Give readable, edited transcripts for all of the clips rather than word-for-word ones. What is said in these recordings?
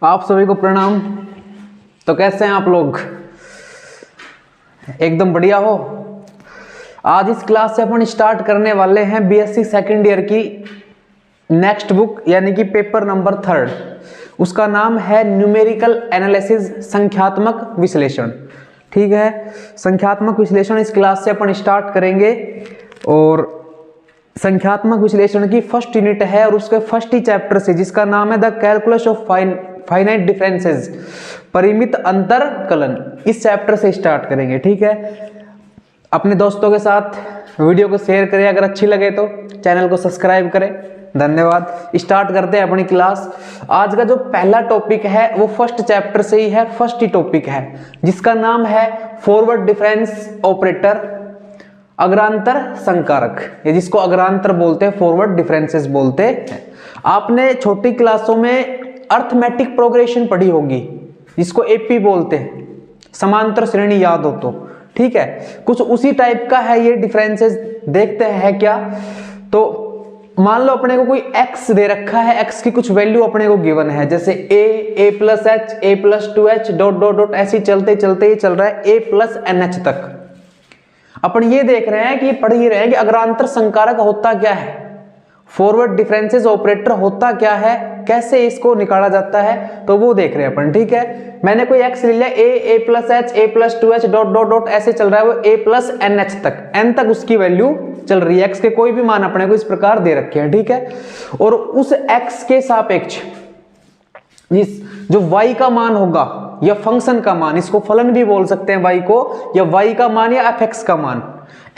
आप सभी को प्रणाम। तो कैसे हैं आप लोग? एकदम बढ़िया हो। आज इस क्लास से अपन स्टार्ट करने वाले हैं बीएससी सेकेंड ईयर की नेक्स्ट बुक, यानी कि पेपर नंबर 3। उसका नाम है न्यूमेरिकल एनालिसिस, संख्यात्मक विश्लेषण। ठीक है, संख्यात्मक विश्लेषण इस क्लास से अपन स्टार्ट करेंगे। और संख्यात्मक विश्लेषण की फर्स्ट यूनिट है और उसके फर्स्ट ही चैप्टर से, जिसका नाम है the calculus of finite differences, परिमित अंतर कलन, इस चैप्टर से स्टार्ट करेंगे। ठीक है, अपने दोस्तों के साथ वीडियो को शेयर करें, अगर अच्छी लगे तो चैनल को सब्सक्राइब करें। धन्यवाद। स्टार्ट करते हैं अपनी क्लास। आज का जो पहला टॉपिक है वो फर्स्ट चैप्टर से ही है, फर्स्ट ही टॉपिक है, जिसका नाम है फॉरवर्ड डिफरेंस ऑपरेटर, अग्रांतर संकारक, या जिसको अग्रांतर बोलते हैं, फॉरवर्ड डिफरेंसेस बोलते हैं। आपने छोटी क्लासों में अर्थमेटिक प्रोग्रेशन पढ़ी होगी, जिसको एपी बोलते हैं, समांतर श्रेणी, याद हो तो। ठीक है, कुछ उसी टाइप का है ये डिफरेंसेस। देखते हैं क्या। तो मान लो अपने को कोई x दे रखा है, x की कुछ वैल्यू अपने को गिवन है, जैसे a plus H, a plus 2h, dot dot dot, ऐसे चलते चलते ही चल रहा है a प्लस NH तक। अपन ये देख रहे हैं कि पढ़ ही रहे हैं कि अग्रांतर संकारक होता क्या है, फॉरवर्ड डिफरेंसेस ऑपरेटर होता क्या है, कैसे इसको निकाला जाता है, तो वो देख रहे हैं अपन। ठीक है, मैंने कोई x ले लिया, a plus H, a plus 2h, dot dot dot, ऐसे चल रहा है वो a प्लस NH तक, n तक उसकी वैल्यू चल रही है। x के कोई भी मान अपने को इस प्रकार दे रखे हैं। ठीक है, और उस x के सापेक्ष जो y का मान होगा या फंक्शन का मान, इसको फलन भी बोल सकते हैं y को, या y का मान या fx का मान।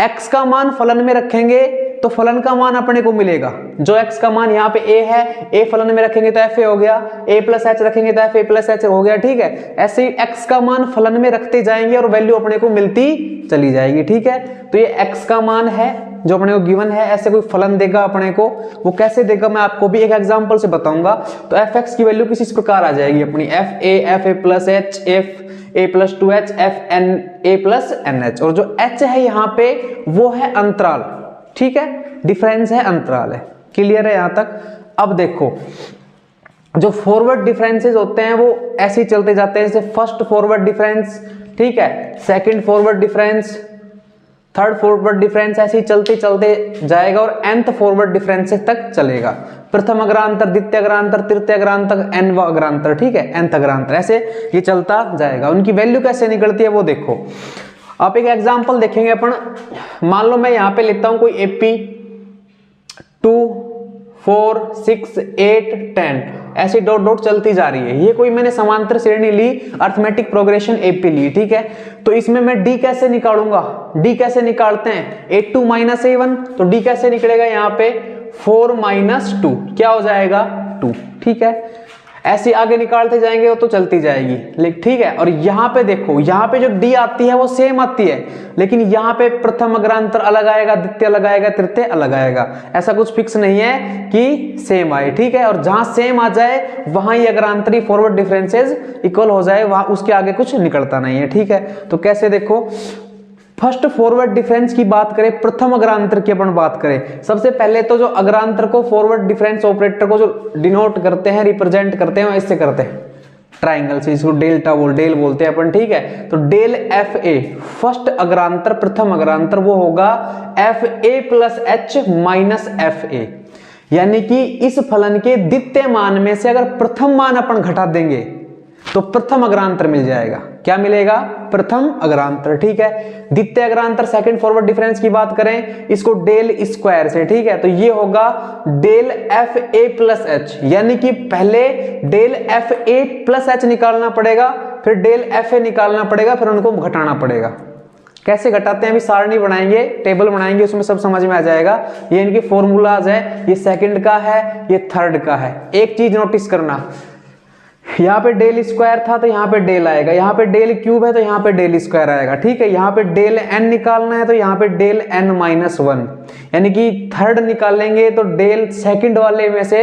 x का मान फलन में रखेंगे तो फलन का मान अपने को मिलेगा। जो x का मान यहाँ पे a है, a फलन में रखेंगे तो fa हो गया, a प्लस h रखेंगे तो fa प्लस h हो गया। ठीक है, ऐसे ही x का मान फलन में रखते जाएंगे और वैल्यू अपने को मिलती चली जाएगी। ठीक है, तो ये x का मान है जो अपने को गिवन है। ऐसे कोई फलन देगा अपने को, वो कैसे देगा मैं आपको भी एक एग्जांपल से बताऊंगा। तो fx की वैल्यू कुछ इस प्रकार आ जाएगी अपनी, fa plus h, a plus 2h, a plus NH, और जो h है यहाँ पे वो है अंतराल। ठीक है, डिफरेंस है, अंतराल है। क्लियर है यहां तक? अब देखो, जो फॉरवर्ड डिफरेंसेस होते हैं वो ऐसे ही चलते जाते हैं, जैसे फर्स्ट फॉरवर्ड डिफरेंस, ठीक है, second forward difference, third forward difference, ऐसे ही चलते चलते जाएगा और nth फॉरवर्ड डिफरेंसेस तक चलेगा। प्रथम अग्रांतर, द्वितीय अग्रांतर, तृतीय अग्रांतर, nवां अग्रांतर, ठीक है, nth अग्रांतर, ऐसे ये चलता जाएगा। उनकी वैल्यू कैसे निकलती है वो देखो। आप एक एग्जांपल देखेंगे अपन। मान लो मैं यहां पे लिखता हूं कोई AP 2 4 6 8 10, ऐसी डॉट डॉट चलती जा रही है। ये कोई मैंने समांतर श्रेणी ली, अर्थमेटिक प्रोग्रेशन AP ली। ठीक है, तो इसमें मैं D कैसे निकालूंगा? D कैसे निकालते हैं? A2 माइनस A1, तो D कैसे निकलेगा यहाँ पे? 4 माइनस 2, क्या हो जाएगा? 2। ठीक है, ऐसे आगे निकालते जाएंगे तो चलती जाएगी। लेकिन ठीक है, और यहाँ पे देखो, यहाँ पे जो D आती है वो सेम आती है, लेकिन यहाँ पे प्रथम अग्रांतर अलग आएगा, द्वितीय अलग आएगा, तृतीय अलग आएगा। ऐसा कुछ फिक्स नहीं है कि सेम आए। ठीक है, और जहां सेम आ जाए वहां ये अग्रांतरी फॉरवर्ड डिफरेंसेस इक्वल हो जाए, वहां उसके आगे कुछ निकलता नहीं है। ठीक है, तो कैसे देखो, फर्स्ट फॉरवर्ड डिफरेंस की बात करें, प्रथम अग्रांतर की अपन बात करें, सबसे पहले तो जो अग्रांतर को फॉरवर्ड डिफरेंस ऑपरेटर को जो डिनोट करते हैं, रिप्रेजेंट करते हैं, इससे करते हैं ट्राइंगल से, इसको डेल बोलते हैं अपन। ठीक है, तो डेल FA, फर्स्ट अग्रांतर, प्रथम अग्रांतर, वो होगा FA plus H minus FA, यानी कि इस फलन के द्वितीय मान में से अगर प्रथम मान अपन घटा देंगे तो प्रथम अग्रांतर मिल जाएगा। क्या मिलेगा? प्रथम अग्रांतर। ठीक है, द्वितीय अग्रांतर, सेकंड फॉरवर्ड डिफरेंस की बात करें, इसको डेल स्क्वायर से, ठीक है, तो ये होगा डेल FA प्लस H, यानी कि पहले डेल FA प्लस H निकालना पड़ेगा, फिर डेल FA निकालना पड़ेगा, फिर उनको घटाना पड़ेगा। कैसे घटाते हैं? अभी सारणी बनाएंगे, टेबल बनाएंगे, उसमें सब समझ में आ जाएगा। ये इनकी फॉर्मूलाज है, ये सेकंड का है, ये थर्ड का है। एक चीज नोटिस करना, यहाँ पे डेल स्क्वायर था तो यहाँ पे डेल आएगा, यहाँ पे डेल क्यूब है तो यहाँ पे डेल स्क्वायर आएगा। ठीक है, यहाँ पे डेल n निकालना है तो यहाँ पे डेल n माइनस 1, यानी कि थर्ड निकालेंगे तो डेल सेकंड वाले में से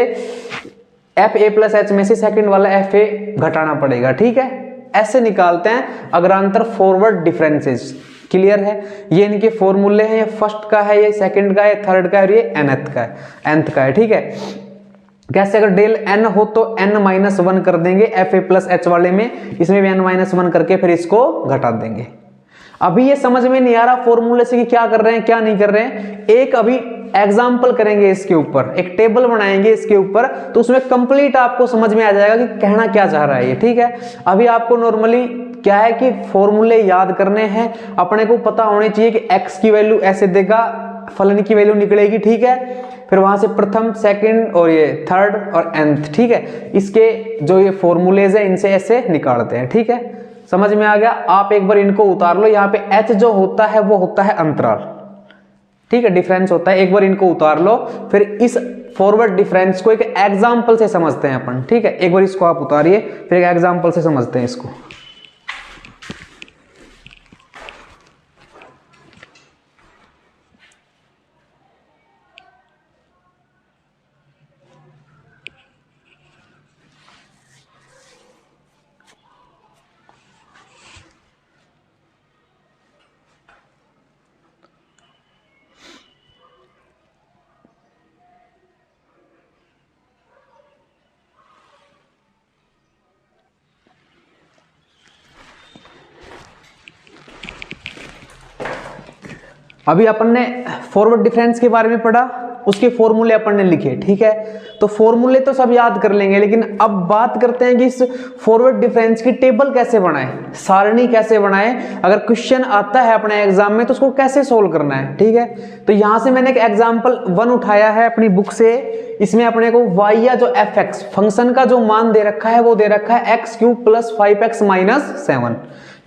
FA प्लस H में से सेकंड वाला FA घटाना पड़ेगा। ठीक है, ऐसे निकालते हैं अग्रांतर फॉरवर्ड डिफरेंसेस। क्लियर है? ये इनके फॉर्मूले हैं, ये फर्स्ट का है, ये सेकंड का है, थर्ड का है, और ये nth का है। ठीक है, कैसे, अगर डेल n हो तो n-1 कर देंगे fa प्लस h वाले में, इसमें भी n-1 करके फिर इसको घटा देंगे। अभी ये समझ में नहीं आ रहा फॉर्मूले से कि क्या कर रहे हैं क्या नहीं कर रहे हैं। एक अभी एग्जाम्पल करेंगे इसके ऊपर, एक टेबल बनाएंगे इसके ऊपर, तो उसमें कंप्लीट आपको समझ में आ जाएगा कि कहना क्या चाह रहा है ये, ठीक है। अभी आपको नॉर्मली क्या है कि फॉर्मूले याद करने हैं, अपने को पता होनी चाहिए कि x की वैल्यू ऐसे देगा, फलन की वैल्यू निकलेगी, ठीक है। फिर वहां से प्रथम, सेकंड और ये थर्ड और nth, ठीक है। इसके जो ये फॉर्मूलेज है इनसे ऐसे निकालते हैं, ठीक है। समझ में आ गया। आप एक बार इनको उतार लो, यहाँ पे h जो होता है वो होता है अंतराल, ठीक है, डिफरेंस होता है। एक बार इनको उतार लो, फिर इस फॉरवर्ड डिफरेंस को एक एग्जाम्पल से समझते हैं अपन, ठीक है। एक बार इसको आप उतारिए, फिर एक एग्जाम्पल से समझते हैं इसको। अभी अपन ने फॉरवर्ड डिफरेंस के बारे में पढ़ा, उसके फॉर्मूले अपन ने लिखे, ठीक है। तो फॉर्मूले तो सब याद कर लेंगे, लेकिन अब बात करते हैं कि इस फॉरवर्ड डिफरेंस की टेबल कैसे बनाएं, सारणी कैसे बनाएं। अगर क्वेश्चन आता है अपने एग्जाम में तो उसको कैसे सोल्व करना है, ठीक है। तो यहां से मैंने एक एग्जाम्पल 1 उठाया है अपनी बुक से। इसमें अपने को y या जो fx फंक्शन का जो मान दे रखा है वो दे रखा है x³ + 5x - 7,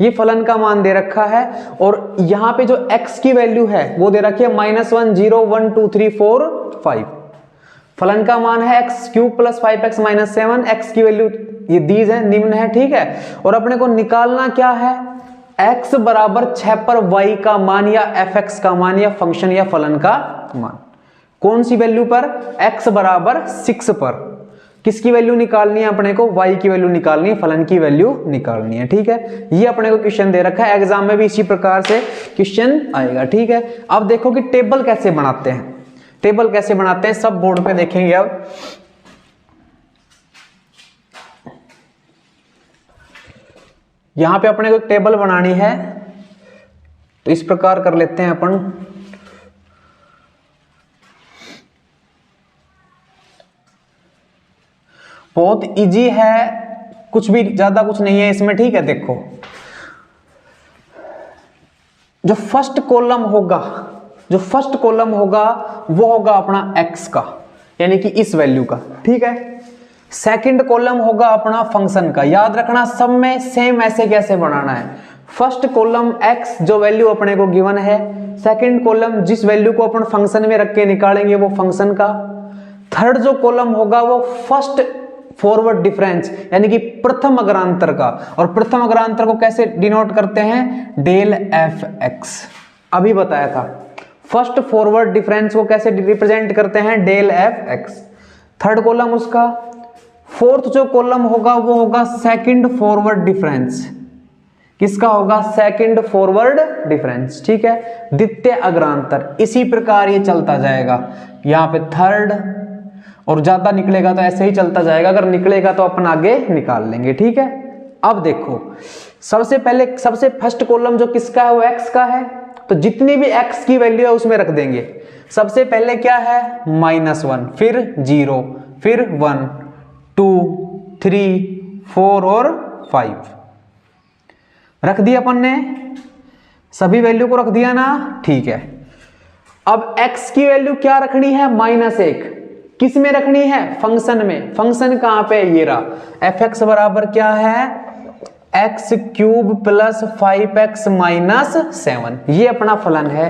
ये फलन का मान दे रखा है। और यहाँ पे जो x की वैल्यू है वो दे रखी है -1 0 1 2 3 4 5। फलन का मान है x³ + 5x - 7, x की वैल्यू ये दीज है, निम्न है, ठीक है। और अपने को निकालना क्या है, x बराबर 6 पर y का मान या fx का मान या फंक्शन या फलन का मान। कौन सी वैल्यू पर, x बराबर 6 पर। किसकी वैल्यू निकालनी है अपने को, y की वैल्यू निकालनी है, फलन की वैल्यू निकालनी है, ठीक है। ये अपने को क्वेश्चन दे रखा है, एग्जाम में भी इसी प्रकार से क्वेश्चन आएगा, ठीक है। अब देखो कि टेबल कैसे बनाते हैं, टेबल कैसे बनाते हैं सब बोर्ड पे देखेंगे। अब यहां पे अपने को एक टेबल बनानी है, तो इस प्रकार कर लेते हैं अपन। बहुत इजी है, कुछ भी ज्यादा कुछ नहीं है इसमें, ठीक है। देखो जो फर्स्ट कॉलम होगा, जो फर्स्ट कॉलम होगा वो होगा अपना x का, यानी कि इस वैल्यू का, ठीक है। सेकंड कॉलम होगा अपना फंक्शन का। याद रखना सब में सेम ऐसे कैसे बनाना है। फर्स्ट कॉलम x जो वैल्यू अपने को गिवन है, सेकंड कॉलम जिस वैल्यू को अपन फंक्शन में रख के निकालेंगे वो फंक्शन का। थर्ड जो कॉलम होगा वो फर्स्ट फॉरवर्ड डिफरेंस यानी कि प्रथम अग्रांतर का। और प्रथम अग्रांतर को कैसे डिनोट करते हैं, डेल fx। अभी बताया था फर्स्ट फॉरवर्ड डिफरेंस को कैसे रिप्रेजेंट करते हैं, डेल fx। थर्ड कॉलम उसका। फोर्थ जो कॉलम होगा वो होगा सेकंड फॉरवर्ड डिफरेंस। किसका होगा, सेकंड फॉरवर्ड डिफरेंस, ठीक है, द्वितीय अग्रांतर। इसी प्रकार ये चलता जाएगा, यहाँ पे थर्ड, और ज्यादा निकलेगा तो ऐसे ही चलता जाएगा, अगर निकलेगा तो अपन आगे निकाल लेंगे, ठीक है। अब देखो सबसे पहले सबसे फर्स्ट कॉलम जो किसका है वो x का है, तो जितनी भी x की वैल्यू है उसमें रख देंगे। सबसे पहले क्या है, -1, फिर 0, फिर 1 2 3 4 और 5 रख दिया अपन ने, सभी वैल्यू को रख दिया ना, ठीक है। अब x की वैल्यू क्या रखनी है, -1। किस में रखनी है, फंक्शन में। फंक्शन कहां पे, ये रहा। fx बराबर क्या है, x³ + 5x - 7, ये अपना फलन है।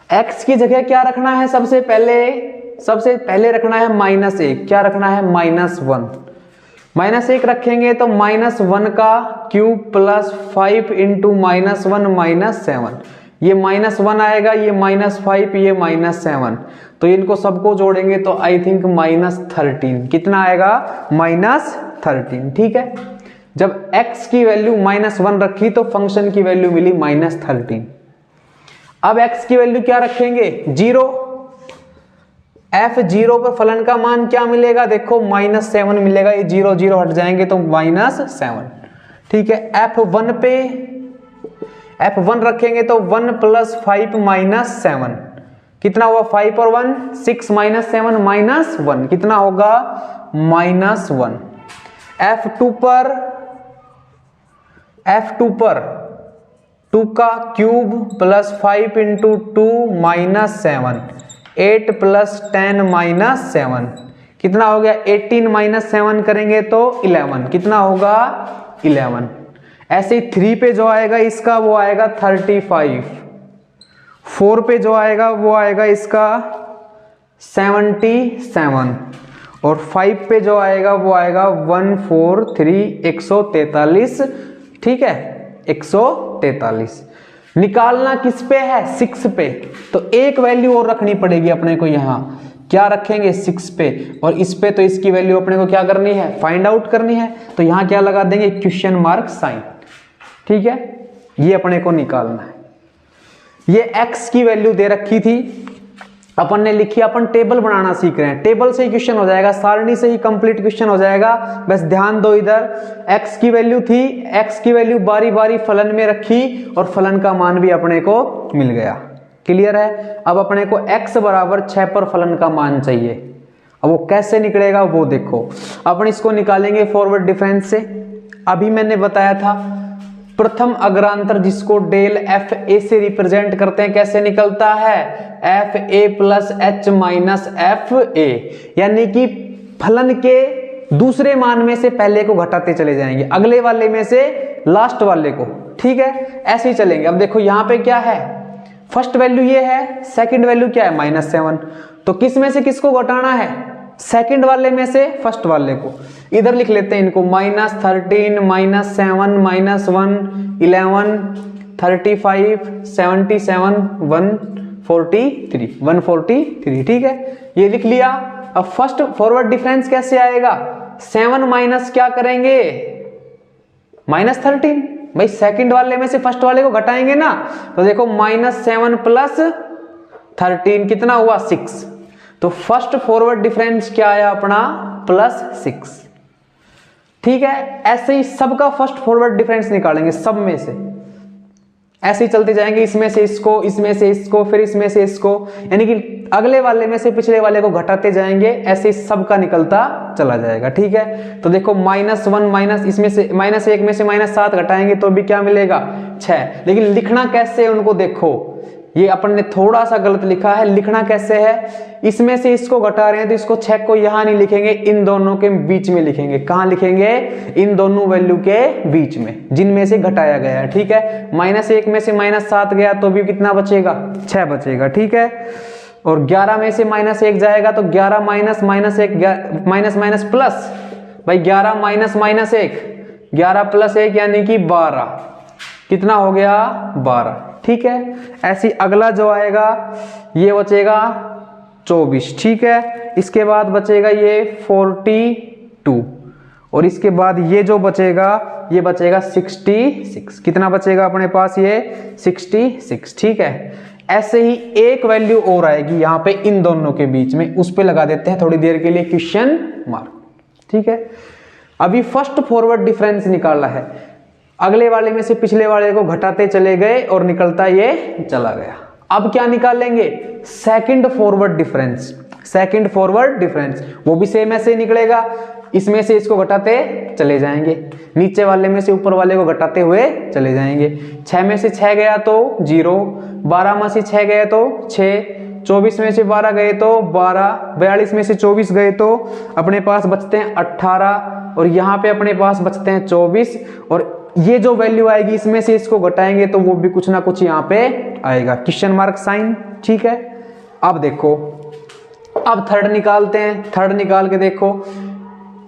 x की जगह क्या रखना है, सबसे पहले रखना है -1। क्या रखना है, -1। -1 रखेंगे तो -1 का क्यूब + 5 × -1 - 7, ये -1 आएगा, ये -5, ये -7, तो इनको सबको जोड़ेंगे तो आई थिंक -13। कितना आएगा, -13, ठीक है। जब x की वैल्यू -1 रखी तो फंक्शन की वैल्यू मिली -13। अब x की वैल्यू क्या रखेंगे, 0। F0 पर फलन का मान क्या मिलेगा, देखो -7 मिलेगा, ये 0 0 हट जाएंगे तो -7। ठीक है, F1 पे F1 रखेंगे तो 1 + 5 - 7 कितना हुआ, 5 और 1 6 - 7 -1 कितना होगा -1। F2 पर 2 का क्यूब + 5 × 2 -7 8 + 10 - 7 कितना हो गया, 18 - 7 करेंगे तो 11 कितना होगा 11। ऐसे ही 3 पे जो आएगा इसका वो आएगा 35, 4 पे जो आएगा वो आएगा इसका 77 और 5 पे जो आएगा वो आएगा 143 143। ठीक है, 143 निकालना किस पे है, 6 पे, तो एक वैल्यू और रखनी पड़ेगी अपने को, यहाँ क्या रखेंगे 6 पे, और इस पे तो इसकी वैल्यू अपने को क्या करनी है, फाइंड आउट करनी है, तो यहाँ क्या लगा देंगे, क्वेश्चन मार्क साइन। ठीक है, ये अपने को निकालना है। ये x की वैल्यू दे रखी थी, अपन ने लिखी, अपन टेबल बनाना सीख रहे हैं, टेबल से ही क्वेश्चन हो जाएगा, सारणी से ही कंप्लीट क्वेश्चन हो जाएगा। बस ध्यान दो, इधर x की वैल्यू थी, x की वैल्यू बारी बारी फलन में रखी और फलन का मान भी अपने को मिल गया। क्लियर है। अब अपने को x = 6 पर फलन का मान चाहिए। अब वो कैसे निकलेगा वो देखो, अपन इसको निकालेंगे फॉरवर्ड डिफरेंस से। अभी मैंने बताया था प्रथम अग्रांतर जिसको डेल FA से रिप्रेजेंट करते हैं, कैसे निकलता है, FA + H - FA, यानी कि फलन के दूसरे मान में से पहले को घटाते चले जाएंगे, अगले वाले में से लास्ट वाले को। ठीक है, ऐसे ही चलेंगे। अब देखो यहाँ पे क्या है, फर्स्ट वैल्यू ये है, सेकंड वैल्यू क्या है -7, तो किस में से किसको घटाना है, सेकंड वाले में से फर्स्ट वाले को। इधर लिख लेते हैं इनको, -13 - 7 -1 11 35 77 143। ठीक है, ये लिख लिया। अब फर्स्ट फॉरवर्ड डिफरेंस कैसे आएगा, 7 माइनस क्या करेंगे -13, भाई सेकंड वाले में से फर्स्ट वाले को घटाएंगे ना, तो देखो -7 + 13 कितना हुआ 6, तो फर्स्ट फॉरवर्ड डिफरेंस क्या आया अपना +6। ठीक है, ऐसे ही सबका फर्स्ट फॉरवर्ड डिफरेंस निकालेंगे, सब में से ऐसे ही चलते जाएंगे, इसमें से इसको, इसमें से इसको, फिर इसमें से इसको, यानी कि अगले वाले में से पिछले वाले को घटाते जाएंगे, ऐसे ही सबका निकलता चला जाएगा। ठीक है, तो देखो -1 माइनस इसमें से -1 में से -7 घटाएंगे तो भी क्या मिलेगा 6, लेकिन लिखना कैसे है उनको देखो, ये अपन ने थोड़ा सा गलत लिखा है। लिखना कैसे है, इसमें से इसको घटा रहे हैं तो इसको 6 को यहां नहीं लिखेंगे, इन दोनों के बीच में लिखेंगे। कहां लिखेंगे, इन दोनों वैल्यू के बीच में, जिनमें से घटाया गया है। ठीक है, -1 में से -7 गया तो भी कितना बचेगा 6 बचेगा। ठीक है, और 11 में से -1 जाएगा तो 11 माइनस माइनस प्लस, भाई 11 माइनस -1 11 + 1 यानी कि 12, कितना हो गया 12। ठीक है, ऐसी अगला जो आएगा ये बचेगा 24। ठीक है, इसके बाद बचेगा ये 42 और इसके बाद ये जो बचेगा ये बचेगा 66। कितना बचेगा अपने पास, ये 66। ठीक है, ऐसे ही एक वैल्यू और आएगी यहाँ पे इन दोनों के बीच में, उस पे लगा देते हैं थोड़ी देर के लिए क्वेश्चन मार्क। ठीक है, अभी फर्स्ट फॉरवर्ड डिफरेंस निकाला है, अगले वाले में से पिछले वाले को घटाते चले गए और निकलता ये चला गया। अब क्या निकालेंगे, second forward difference. Second forward difference वो भी सेम ऐसे निकलेगा, इसमें से इसको घटाते चले जाएंगे, नीचे वाले में से ऊपर वाले को घटाते हुए चले जाएंगे। 6 में से 6 गया तो 0, 12 में से 6 गए तो 6, 24 में से 12 गए तो 12, 42 में से 24 गए तो अपने पास बचते हैं 18 और यहाँ पे अपने पास बचते हैं 24, और ये जो वैल्यू आएगी इसमें से इसको घटाएंगे तो वो भी कुछ ना कुछ यहाँ पे आएगा, क्वेश्चन मार्क साइन। ठीक है, अब देखो, अब थर्ड निकालते हैं। थर्ड निकाल के देखो,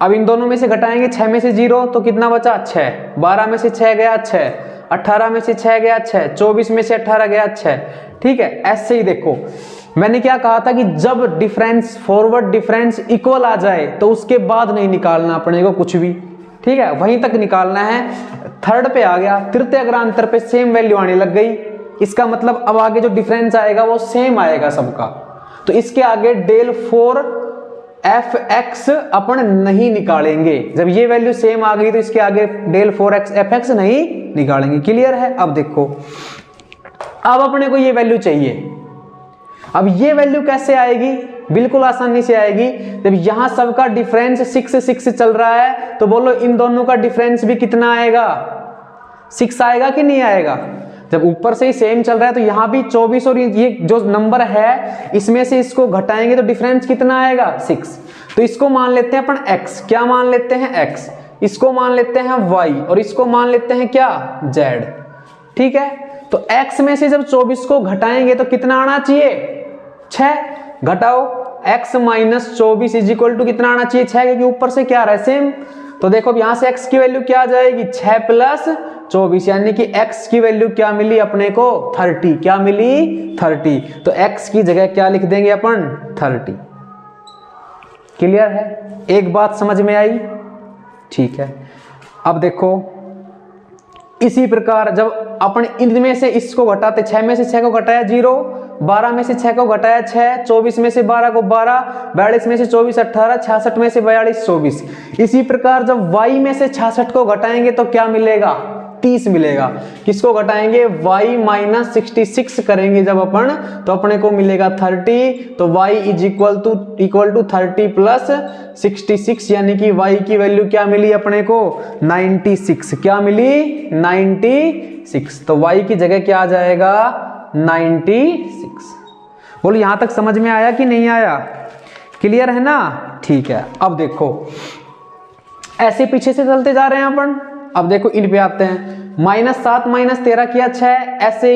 अब इन दोनों में से घटाएंगे, 6 में से 0 तो कितना बचा 6, 12 में से 6 गया 6, 18 में से 6 गया 6, 24 में से 18 गया 6। ठीक है, ऐसे ही देखो, मैंने क्या कहा था कि जब डिफरेंस फॉरवर्ड डिफरेंस इक्वल आ जाए तो उसके बाद नहीं निकालना अपने को कुछ भी। ठीक है, वहीं तक निकालना है। थर्ड पे आ गया, तृतीय अग्रांतर पे सेम वैल्यू आने लग गई, इसका मतलब अब आगे जो डिफरेंस आएगा वो सेम आएगा सबका। तो इसके आगे डेल 4f(x) अपन नहीं निकालेंगे। जब ये वैल्यू सेम आ गई तो इसके आगे डेल 4f(x) नहीं निकालेंगे। क्लियर है? अब देखो, अब अपने को ये वैल्यू चाहिए। अब ये वैल्यू कैसे आएगी? बिल्कुल आसानी से आएगी। जब यहां सबका डिफरेंस 6 चल रहा है तो बोलो इन दोनों का डिफरेंस भी कितना आएगा? 6 आएगा कि नहीं आएगा? जब ऊपर से ही सेम चल रहा है तो यहां भी 24 और ये जो नंबर है इसमें से इसको घटाएंगे तो डिफरेंस कितना आएगा? 6। तो इसको मान लेते हैं अपन x। क्या मान लेते हैं? x। इसको मान लेते हैं y और इसको मान लेते हैं क्या? z। ठीक है, तो x में से जब 24 को घटाएंगे तो कितना आना चाहिए? 6। घटाओ x minus 24 is equal to कितना आना चाहिए? 6, क्योंकि ऊपर से क्या आ रहा है? सेम। तो देखो अब यहां से x की वैल्यू क्या आ जाएगी? 6 प्लस 24, यानी कि x की वैल्यू क्या मिली अपने को? 30। क्या मिली? 30। तो x की जगह क्या लिख देंगे अपन? 30। क्लियर है? एक बात समझ में आई? ठीक है। अब देखो इसी प्रकार जब अपन इनमें से इसको घटाते, 6 में से 6 को घटाया 0, 12 में से 6 को घटाया 6, 24 में से 12 को 12, 42 में से 24 18, 66 में से 42 24। इसी प्रकार जब y में से 66 को घटाएंगे तो क्या मिलेगा? 30 मिलेगा। किसको घटाएंगे? y माइनस 66 करेंगे जब अपन, तो अपने को मिलेगा 30। तो y is equal to 30 plus 66, यानी कि y की वैल्यू क्या मिली अपने को? 96। क्या मिली? 96। तो y की जगह क्या आ जाएगा? 96। बोलो यहां तक समझ में आया कि नहीं आया? क्लियर है ना? ठीक है। अब देखो ऐसे पीछे से चलते जा रहे हैं अपन। अब देखो इन पे आते हैं। -7 - 13 किया 6, ऐसे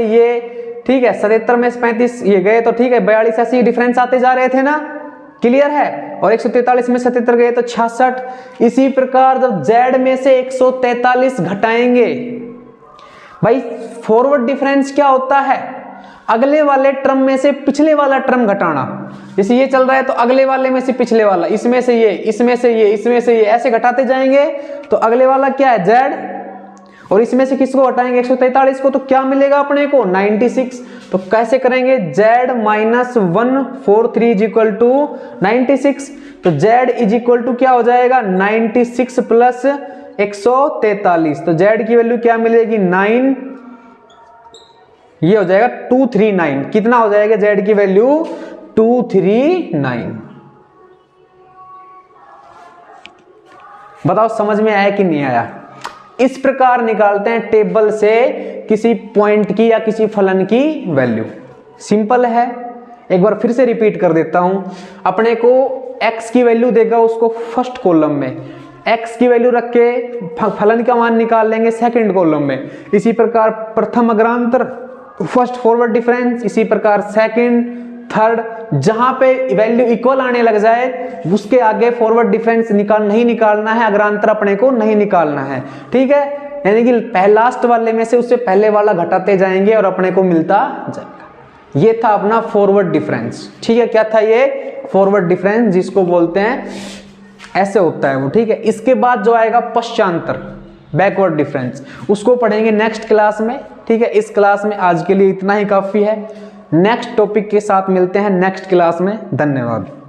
ये, ठीक है। 77 में से 35 ये गए तो ठीक है, 42 ऐसे डिफरेंस आते जा रहे थे ना? क्लियर है? और 143 में 77 गए तो 66। इसी प्रकार जब z में से 143 घटाएंगे, भाई फॉरवर्ड डिफरेंस क्या होता है? अगले वाले टर्म में से पिछले वाला टर्म घटाना। जैसे ये चल रहा है तो अगले वाले में से पिछले वाला, इसमें से ये, इसमें से ये, इसमें से ये, ऐसे घटाते जाएंगे तो अगले वाला क्या है? z। और इसमें से किसको घटाएंगे? 143 को, तो क्या मिलेगा अपने को? 96। तो कैसे करेंगे? z minus 143 is equal to 96। तो z इज इक्वल टू क्या हो जाएगा? 96 प्लस 143। तो z की वैल्यू क्या मिलेगी? 9। ये हो जाएगा 239। कितना हो जाएगा z की वैल्यू? 239। बताओ समझ में आया कि नहीं आया? इस प्रकार निकालते हैं टेबल से किसी पॉइंट की या किसी फलन की वैल्यू। सिंपल है। एक बार फिर से रिपीट कर देता हूं। अपने को x की वैल्यू देगा, उसको फर्स्ट कॉलम में, x की वैल्यू रख के फलन का मान निकाल लेंगे सेकंड कॉलम में। इसी प्रकार प्रथम अग्रांतर, फर्स्ट फॉरवर्ड डिफरेंस, इसी प्रकार सेकंड, थर्ड, जहां पे वैल्यू इक्वल आने लग जाए उसके आगे फॉरवर्ड डिफरेंस नहीं निकालना है, अग्रांतर अपने को नहीं निकालना है। ठीक है, यानी कि लास्ट वाले में से उससे पहले वाला घटाते जाएंगे और अपने को मिलता जाएगा। ये था अपना फॉरवर्ड डिफरेंस। ठीक है, क्या था ये? फॉरवर्ड डिफरेंस, जिसको बोलते हैं, ऐसे होता है वो। ठीक है, इसके बाद जो आएगा पश्चांतर, बैकवर्ड डिफरेंस, उसको पढ़ेंगे नेक्स्ट क्लास में। ठीक है, इस क्लास में आज के लिए इतना ही काफी है। नेक्स्ट टॉपिक के साथ मिलते हैं नेक्स्ट क्लास में। धन्यवाद।